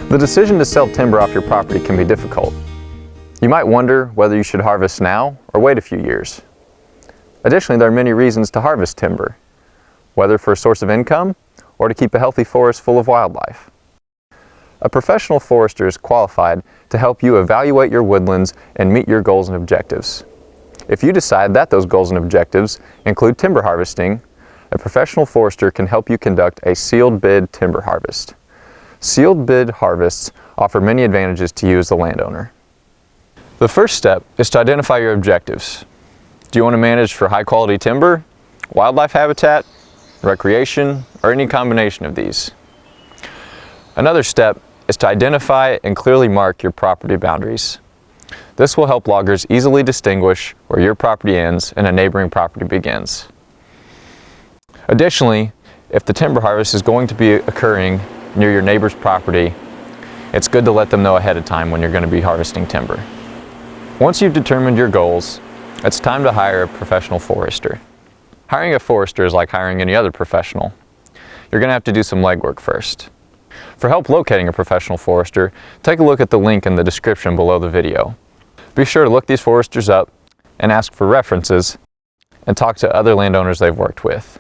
The decision to sell timber off your property can be difficult. You might wonder whether you should harvest now or wait a few years. Additionally, there are many reasons to harvest timber, whether for a source of income or to keep a healthy forest full of wildlife. A professional forester is qualified to help you evaluate your woodlands and meet your goals and objectives. If you decide that those goals and objectives include timber harvesting, a professional forester can help you conduct a sealed bid timber harvest. Sealed bid harvests offer many advantages to you as the landowner. The first step is to identify your objectives. Do you want to manage for high quality timber, wildlife habitat, recreation, or any combination of these? Another step is to identify and clearly mark your property boundaries. This will help loggers easily distinguish where your property ends and a neighboring property begins. Additionally, if the timber harvest is going to be occurring near your neighbor's property, it's good to let them know ahead of time when you're going to be harvesting timber. Once you've determined your goals, it's time to hire a professional forester. Hiring a forester is like hiring any other professional. You're going to have to do some legwork first. For help locating a professional forester, take a look at the link in the description below the video. Be sure to look these foresters up and ask for references and talk to other landowners they've worked with.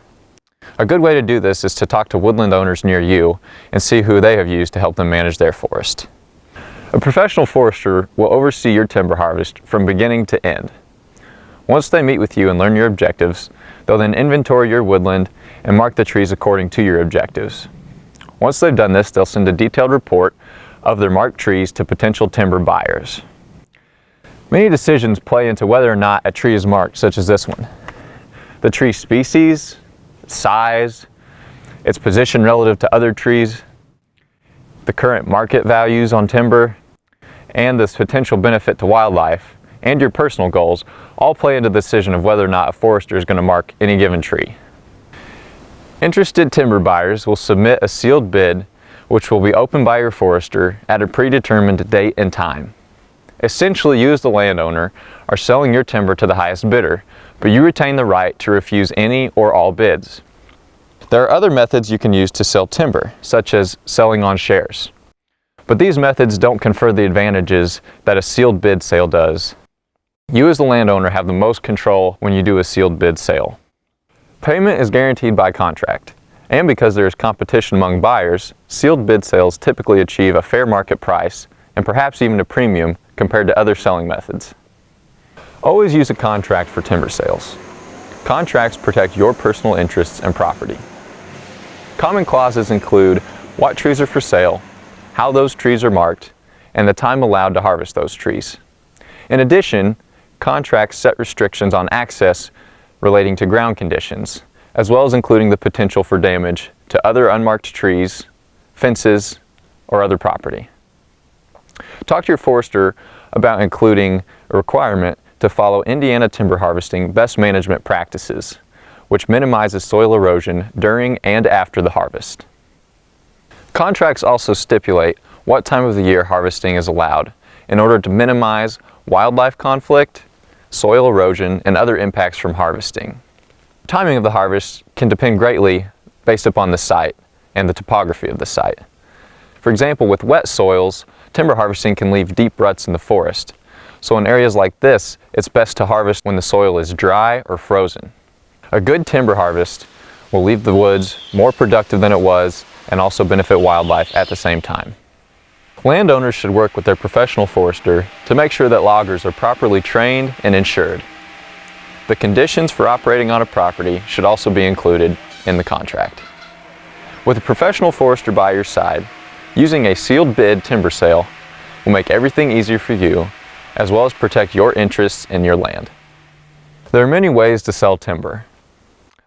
A good way to do this is to talk to woodland owners near you and see who they have used to help them manage their forest. A professional forester will oversee your timber harvest from beginning to end. Once they meet with you and learn your objectives, they'll then inventory your woodland and mark the trees according to your objectives. Once they've done this, they'll send a detailed report of their marked trees to potential timber buyers. Many decisions play into whether or not a tree is marked, such as this one. The tree species, size, its position relative to other trees, the current market values on timber, and this potential benefit to wildlife, and your personal goals all play into the decision of whether or not a forester is going to mark any given tree. Interested timber buyers will submit a sealed bid which will be opened by your forester at a predetermined date and time. Essentially, you as the landowner are selling your timber to the highest bidder, but you retain the right to refuse any or all bids. There are other methods you can use to sell timber, such as selling on shares. But these methods don't confer the advantages that a sealed bid sale does. You as the landowner have the most control when you do a sealed bid sale. Payment is guaranteed by contract, and because there is competition among buyers, sealed bid sales typically achieve a fair market price and perhaps even a premium compared to other selling methods. Always use a contract for timber sales. Contracts protect your personal interests and property. Common clauses include what trees are for sale, how those trees are marked, and the time allowed to harvest those trees. In addition, contracts set restrictions on access relating to ground conditions, as well as including the potential for damage to other unmarked trees, fences, or other property. Talk to your forester about including a requirement to follow Indiana timber harvesting best management practices, which minimizes soil erosion during and after the harvest. Contracts also stipulate what time of the year harvesting is allowed in order to minimize wildlife conflict, soil erosion, and other impacts from harvesting. Timing of the harvest can depend greatly based upon the site and the topography of the site. For example, with wet soils, timber harvesting can leave deep ruts in the forest. So in areas like this, it's best to harvest when the soil is dry or frozen. A good timber harvest will leave the woods more productive than it was and also benefit wildlife at the same time. Landowners should work with their professional forester to make sure that loggers are properly trained and insured. The conditions for operating on a property should also be included in the contract. With a professional forester by your side, using a sealed bid timber sale will make everything easier for you, as well as protect your interests in your land. There are many ways to sell timber.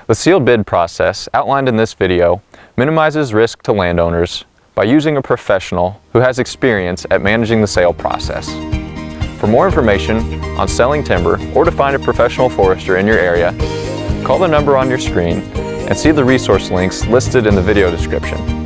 The sealed bid process outlined in this video minimizes risk to landowners by using a professional who has experience at managing the sale process. For more information on selling timber or to find a professional forester in your area, call the number on your screen and see the resource links listed in the video description.